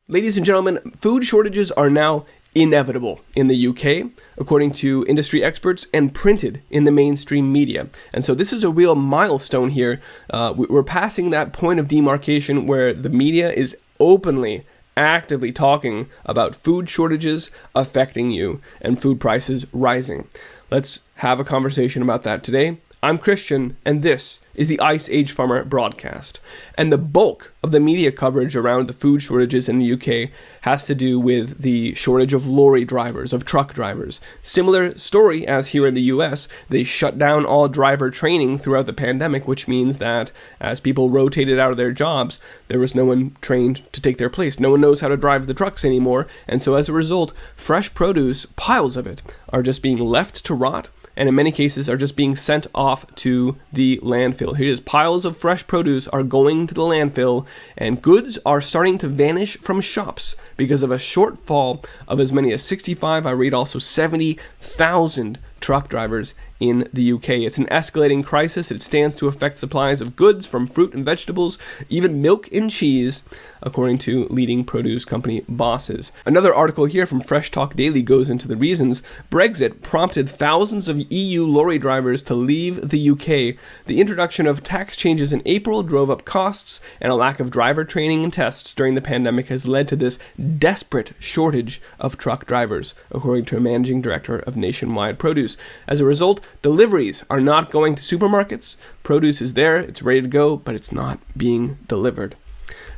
Ladies and gentlemen, food shortages are now inevitable in the UK, according to industry experts, and printed in the mainstream media. And so this is a real milestone here. We're passing that point of demarcation where the media is openly, actively talking about food shortages affecting you and food prices rising. Let's have a conversation about that today. I'm Christian, and this is the Ice Age Farmer broadcast. And the bulk of the media coverage around the food shortages in the UK has to do with the shortage of lorry drivers, of truck drivers. Similar story as here in the US. They shut down all driver training throughout the pandemic, which means that as people rotated out of their jobs, there was no one trained to take their place. No one knows how to drive the trucks anymore. And so as a result, fresh produce, piles of it, are just being left to rot, and in many cases are just being sent off to the landfill. Here it is, piles of fresh produce are going to the landfill, and goods are starting to vanish from shops because of a shortfall of as many as 65, I read also 70,000 truck drivers in the UK. It's an escalating crisis. It stands to affect supplies of goods from fruit and vegetables, even milk and cheese, according to leading produce company bosses. Another article here from Fresh Talk Daily goes into the reasons. Brexit prompted thousands of EU lorry drivers to leave the UK. The introduction of tax changes in April drove up costs, and a lack of driver training and tests during the pandemic has led to this desperate shortage of truck drivers, according to a managing director of Nationwide Produce. As a result, deliveries are not going to supermarkets. Produce is there, it's ready to go, but it's not being delivered.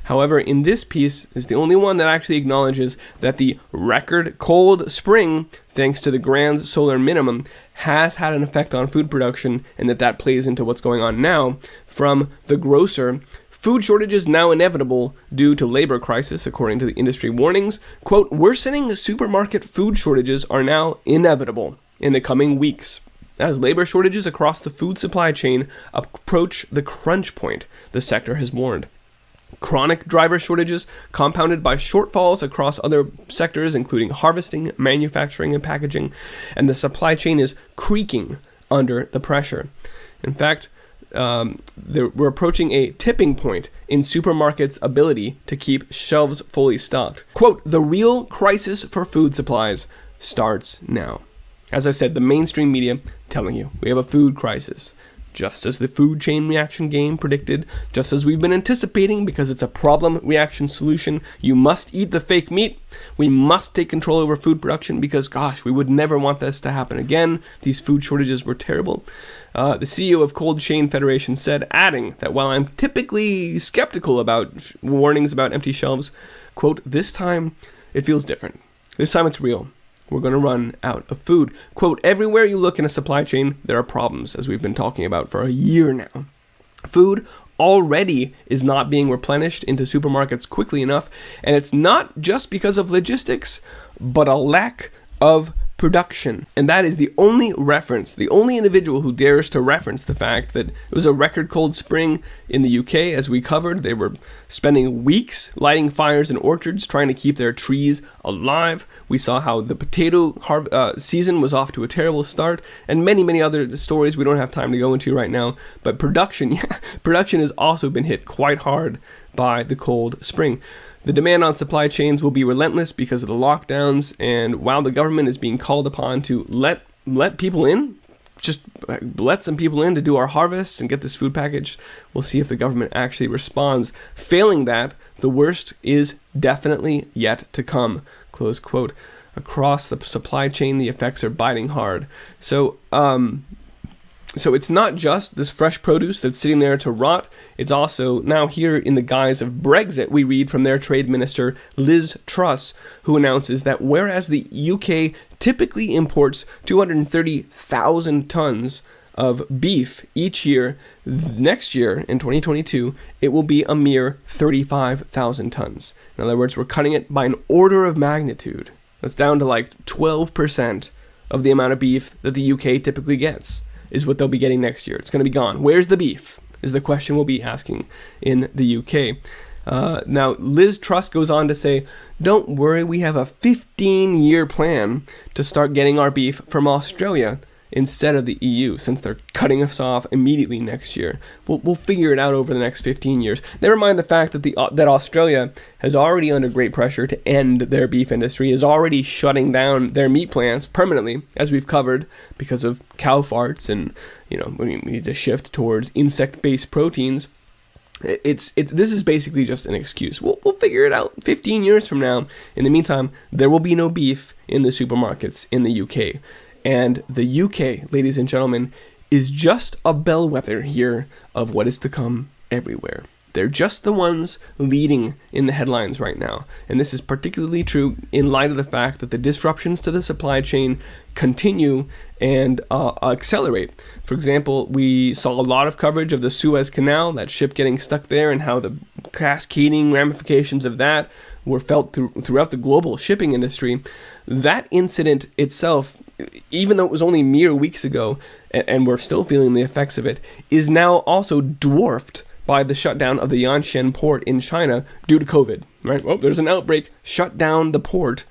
However, in this piece is the only one that actually acknowledges that the record cold spring, thanks to the grand solar minimum, has had an effect on food production, and that plays into what's going on now. From the grocer, food shortages now inevitable due to labor crisis, according to the industry warnings. Quote, worsening supermarket food shortages are now inevitable in the coming weeks, as labor shortages across the food supply chain approach the crunch point, the sector has warned. Chronic driver shortages, compounded by shortfalls across other sectors, including harvesting, manufacturing, and packaging, and the supply chain is creaking under the pressure. In fact, we're approaching a tipping point in supermarkets' ability to keep shelves fully stocked. Quote, the real crisis for food supplies starts now. As I said, the mainstream media telling you we have a food crisis. Just as the food chain reaction game predicted, just as we've been anticipating, because it's a problem reaction solution. You must eat the fake meat. We must take control over food production because, gosh, we would never want this to happen again. These food shortages were terrible. The CEO of Cold Chain Federation said, adding that while I'm typically skeptical about warnings about empty shelves, quote, this time it feels different. This time it's real. We're going to run out of food. Quote, everywhere you look in a supply chain, there are problems, as we've been talking about for a year now. Food already is not being replenished into supermarkets quickly enough, and it's not just because of logistics, but a lack of production. And that is the only reference, the only individual who dares to reference the fact that it was a record cold spring in the UK, as we covered. They were spending weeks lighting fires in orchards, trying to keep their trees alive. We saw how the potato season was off to a terrible start, and many, many other stories we don't have time to go into right now. But production has also been hit quite hard by the cold spring. The demand on supply chains will be relentless because of the lockdowns, and while the government is being called upon to let people in, just let some people in to do our harvests and get this food package, we'll see if the government actually responds. Failing that, the worst is definitely yet to come, close quote. Across the supply chain, the effects are biting hard. So it's not just this fresh produce that's sitting there to rot. It's also now here in the guise of Brexit. We read from their trade minister, Liz Truss, who announces that whereas the UK typically imports 230,000 tons of beef each year, next year in 2022, it will be a mere 35,000 tons. In other words, we're cutting it by an order of magnitude. That's down to like 12% of the amount of beef that the UK typically gets, is what they'll be getting next year. It's going to be gone. Where's the beef? Is the question we'll be asking in the UK. Now, Liz Truss goes on to say, don't worry, we have a 15-year plan to start getting our beef from Australia instead of the EU, since they're cutting us off immediately next year. We'll figure it out over the next 15 years. Never mind the fact that that Australia has already under great pressure to end their beef industry, is already shutting down their meat plants permanently, as we've covered, because of cow farts, and we need to shift towards insect-based proteins. This is basically just an excuse. We'll figure it out 15 years from now. In the meantime, there will be no beef in the supermarkets in the UK. And the UK, ladies and gentlemen, is just a bellwether here of what is to come everywhere. They're just the ones leading in the headlines right now. And this is particularly true in light of the fact that the disruptions to the supply chain continue and accelerate. For example, we saw a lot of coverage of the Suez Canal, that ship getting stuck there, and how the cascading ramifications of that were felt throughout the global shipping industry. That incident itself, even though it was only mere weeks ago, and we're still feeling the effects of it, is now also dwarfed by the shutdown of the Yanshan port in China due to COVID, right? Well, there's an outbreak, shut down the port.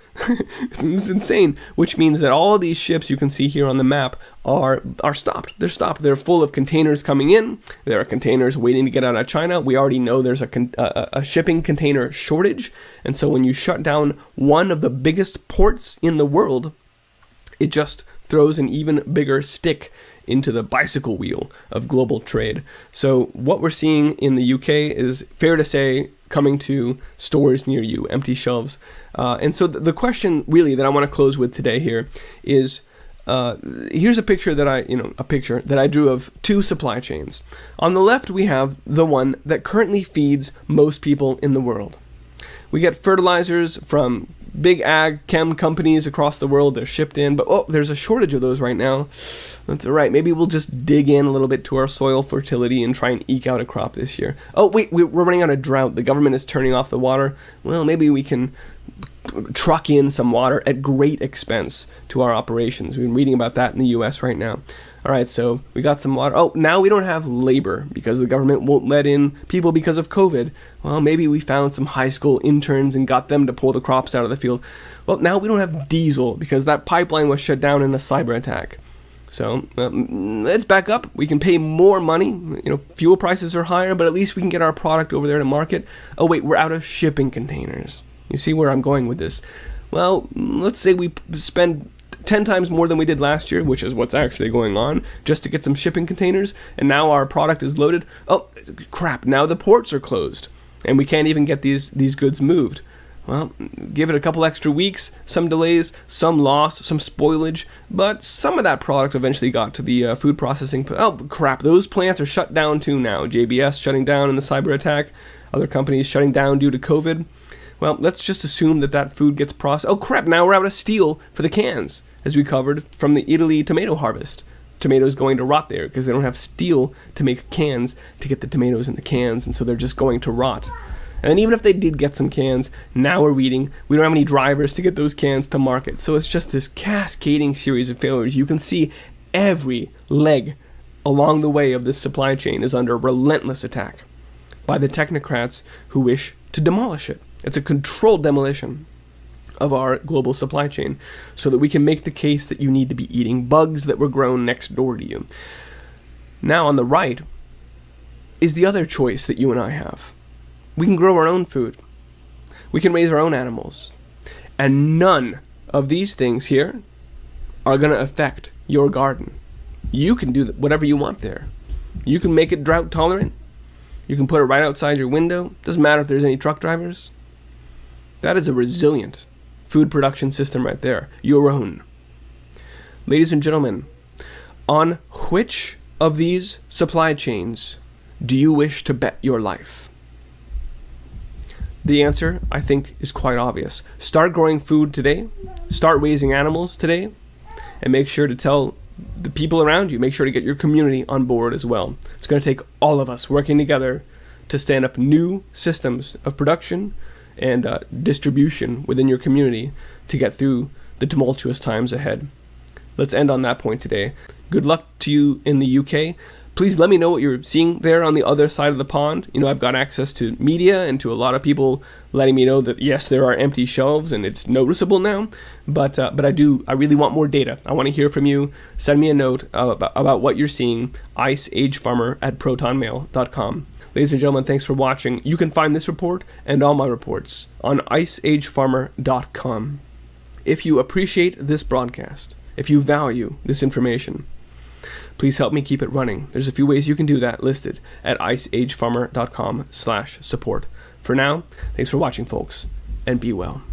It's insane, which means that all of these ships you can see here on the map are stopped. They're stopped. They're full of containers coming in. There are containers waiting to get out of China. We already know there's a shipping container shortage. And so when you shut down one of the biggest ports in the world, it just throws an even bigger stick into the bicycle wheel of global trade. So what we're seeing in the UK is, fair to say, coming to stores near you, empty shelves. And so the question really that I want to close with today here is, here's a picture that I drew of two supply chains. On the left, we have the one that currently feeds most people in the world. We get fertilizers from big ag chem companies across the world. They're shipped in, but there's a shortage of those right now. That's all right. Maybe we'll just dig in a little bit to our soil fertility and try and eke out a crop this year. Oh wait, we're running out of drought. The government is turning off the water. Well, maybe we can truck in some water at great expense to our operations. We've been reading about that in the US right now. All right, so we got some water. Oh, now we don't have labor because the government won't let in people because of COVID. Well, maybe we found some high school interns and got them to pull the crops out of the field. Well, now we don't have diesel because that pipeline was shut down in a cyber attack. So let's back up. We can pay more money. Fuel prices are higher, but at least we can get our product over there to market. Oh, wait, we're out of shipping containers. You see where I'm going with this? Well, let's say we spend 10 times more than we did last year, which is what's actually going on, just to get some shipping containers, and now our product is loaded. Oh, crap, now the ports are closed, and we can't even get these goods moved. Well, give it a couple extra weeks, some delays, some loss, some spoilage, but some of that product eventually got to the food processing. Oh, crap, those plants are shut down too now. JBS shutting down in the cyber attack, other companies shutting down due to COVID. Well, let's just assume that food gets processed. Oh, crap, now we're out of steel for the cans, as we covered from the Italy tomato harvest. Tomatoes going to rot there because they don't have steel to make cans to get the tomatoes in the cans, and so they're just going to rot. And even if they did get some cans, now we're reading, we don't have any drivers to get those cans to market. So it's just this cascading series of failures. You can see every leg along the way of this supply chain is under relentless attack by the technocrats who wish to demolish it. It's a controlled demolition of our global supply chain so that we can make the case that you need to be eating bugs that were grown next door to you. Now on the right is the other choice that you and I have. We can grow our own food. We can raise our own animals. And none of these things here are going to affect your garden. You can do whatever you want there. You can make it drought tolerant. You can put it right outside your window. Doesn't matter if there's any truck drivers. That is a resilient food production system right there. Your own. Ladies and gentlemen, on which of these supply chains do you wish to bet your life? The answer, I think, is quite obvious. Start growing food today. Start raising animals today. And make sure to tell the people around you. Make sure to get your community on board as well. It's going to take all of us working together to stand up new systems of production and distribution within your community to get through the tumultuous times ahead. Let's end on that point today. Good luck to you in the UK. Please let me know what you're seeing there on the other side of the pond. You know, I've got access to media and to a lot of people letting me know that yes, there are empty shelves and it's noticeable now. But I really want more data. I want to hear from you. Send me a note about what you're seeing. iceagefarmer@protonmail.com. Ladies and gentlemen, thanks for watching. You can find this report and all my reports on iceagefarmer.com. If you appreciate this broadcast, if you value this information, please help me keep it running. There's a few ways you can do that listed at iceagefarmer.com/support. For now, thanks for watching, folks, and be well.